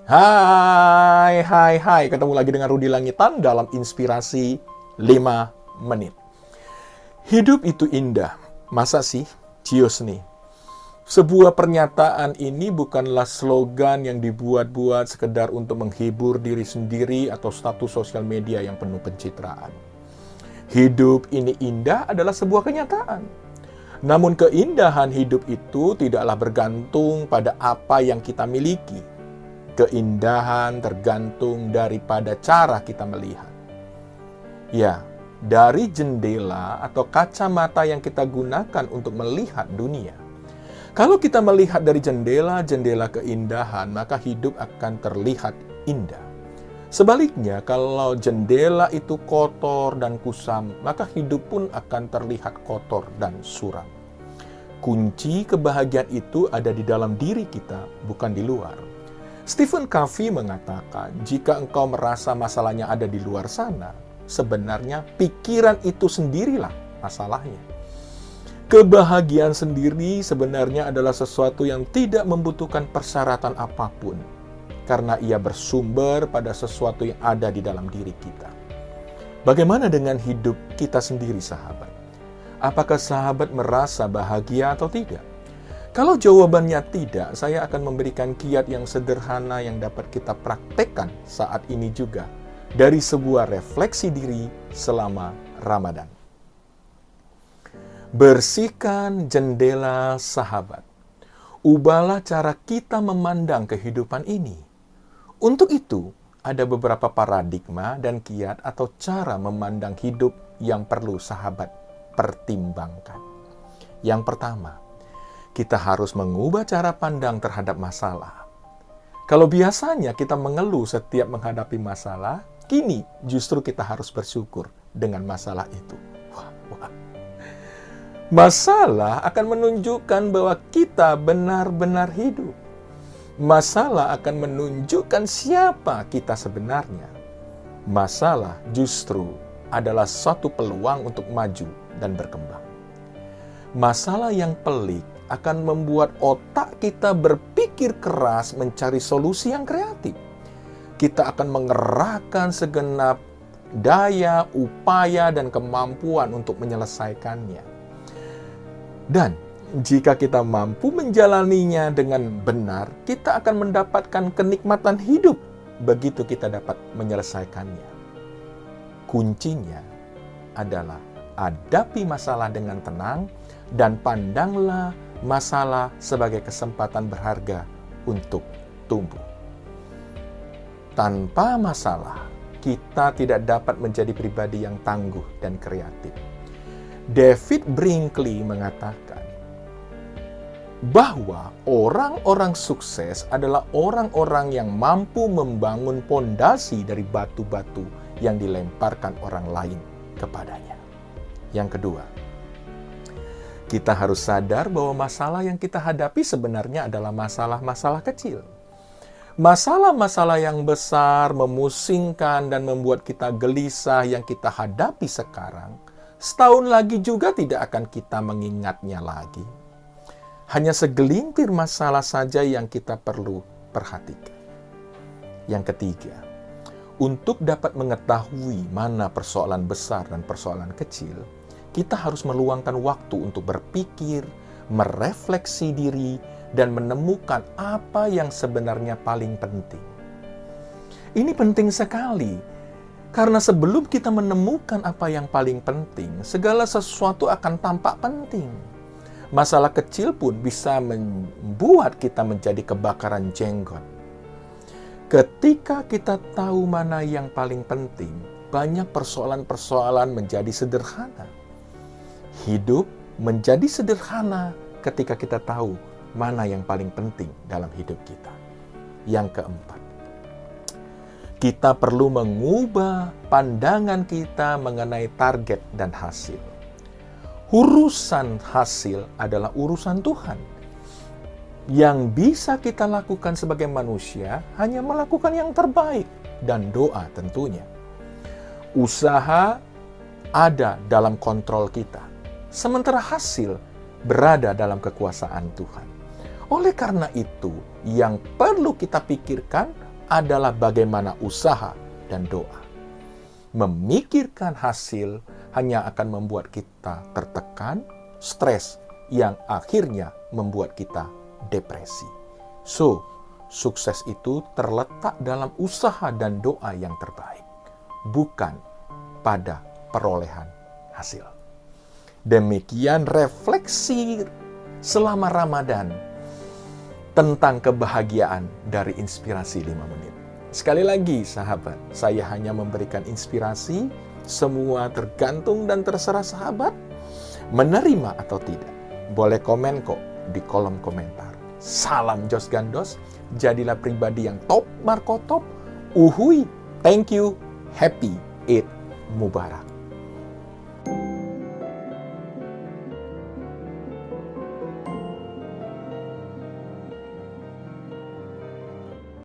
Hai, ketemu lagi dengan Rudi Langitan dalam Inspirasi 5 Menit. Hidup itu indah, masa sih? Cios nih. Sebuah pernyataan ini bukanlah slogan yang dibuat-buat sekedar untuk menghibur diri sendiri atau status sosial media yang penuh pencitraan. Hidup ini indah adalah sebuah kenyataan. Namun keindahan hidup itu tidaklah bergantung pada apa yang kita miliki. Keindahan tergantung daripada cara kita melihat. Ya, dari jendela atau kacamata yang kita gunakan untuk melihat dunia. Kalau kita melihat dari jendela keindahan, maka hidup akan terlihat indah. Sebaliknya, kalau jendela itu kotor dan kusam, maka hidup pun akan terlihat kotor dan suram. Kunci kebahagiaan itu ada di dalam diri kita, bukan di luar. Stephen Covey mengatakan, jika engkau merasa masalahnya ada di luar sana, sebenarnya pikiran itu sendirilah masalahnya. Kebahagiaan sendiri sebenarnya adalah sesuatu yang tidak membutuhkan persyaratan apapun, karena ia bersumber pada sesuatu yang ada di dalam diri kita. Bagaimana dengan hidup kita sendiri, sahabat? Apakah sahabat merasa bahagia atau tidak? Kalau jawabannya tidak, saya akan memberikan kiat yang sederhana yang dapat kita praktekkan saat ini juga dari sebuah refleksi diri selama Ramadan. Bersihkan jendela sahabat. Ubahlah cara kita memandang kehidupan ini. Untuk itu, ada beberapa paradigma dan kiat atau cara memandang hidup yang perlu sahabat pertimbangkan. Yang pertama, kita harus mengubah cara pandang terhadap masalah. Kalau biasanya kita mengeluh setiap menghadapi masalah, kini justru kita harus bersyukur dengan masalah itu. Wah. Masalah akan menunjukkan bahwa kita benar-benar hidup. Masalah akan menunjukkan siapa kita sebenarnya. Masalah justru adalah suatu peluang untuk maju dan berkembang. Masalah yang pelik akan membuat otak kita berpikir keras mencari solusi yang kreatif. Kita akan mengerahkan segenap daya, upaya, dan kemampuan untuk menyelesaikannya. Dan jika kita mampu menjalaninya dengan benar, kita akan mendapatkan kenikmatan hidup begitu kita dapat menyelesaikannya. Kuncinya adalah hadapi masalah dengan tenang dan pandanglah masalah sebagai kesempatan berharga untuk tumbuh. Tanpa masalah, kita tidak dapat menjadi pribadi yang tangguh dan kreatif. David Brinkley mengatakan bahwa orang-orang sukses adalah orang-orang yang mampu membangun pondasi dari batu-batu yang dilemparkan orang lain kepadanya. Yang kedua, kita harus sadar bahwa masalah yang kita hadapi sebenarnya adalah masalah-masalah kecil. Masalah-masalah yang besar, memusingkan, dan membuat kita gelisah yang kita hadapi sekarang, setahun lagi juga tidak akan kita mengingatnya lagi. Hanya segelintir masalah saja yang kita perlu perhatikan. Yang ketiga, untuk dapat mengetahui mana persoalan besar dan persoalan kecil, kita harus meluangkan waktu untuk berpikir, merefleksi diri, dan menemukan apa yang sebenarnya paling penting. Ini penting sekali. Karena sebelum kita menemukan apa yang paling penting, segala sesuatu akan tampak penting. Masalah kecil pun bisa membuat kita menjadi kebakaran jenggot. Ketika kita tahu mana yang paling penting, banyak persoalan-persoalan menjadi sederhana. Hidup menjadi sederhana ketika kita tahu mana yang paling penting dalam hidup kita. Yang keempat, kita perlu mengubah pandangan kita mengenai target dan hasil. Urusan hasil adalah urusan Tuhan. Yang bisa kita lakukan sebagai manusia hanya melakukan yang terbaik dan doa tentunya. Usaha ada dalam kontrol kita, sementara hasil berada dalam kekuasaan Tuhan. Oleh karena itu, yang perlu kita pikirkan adalah bagaimana usaha dan doa. Memikirkan hasil hanya akan membuat kita tertekan, stres, yang akhirnya membuat kita depresi. So, sukses itu terletak dalam usaha dan doa yang terbaik, bukan pada perolehan hasil. Demikian refleksi selama Ramadan tentang kebahagiaan dari Inspirasi 5 Menit. Sekali lagi sahabat, saya hanya memberikan inspirasi, semua tergantung dan terserah sahabat, menerima atau tidak. Boleh komen kok di kolom komentar. Salam Jos Gandos, jadilah pribadi yang top, Marco top. Uhui, thank you, happy Eid Mubarak.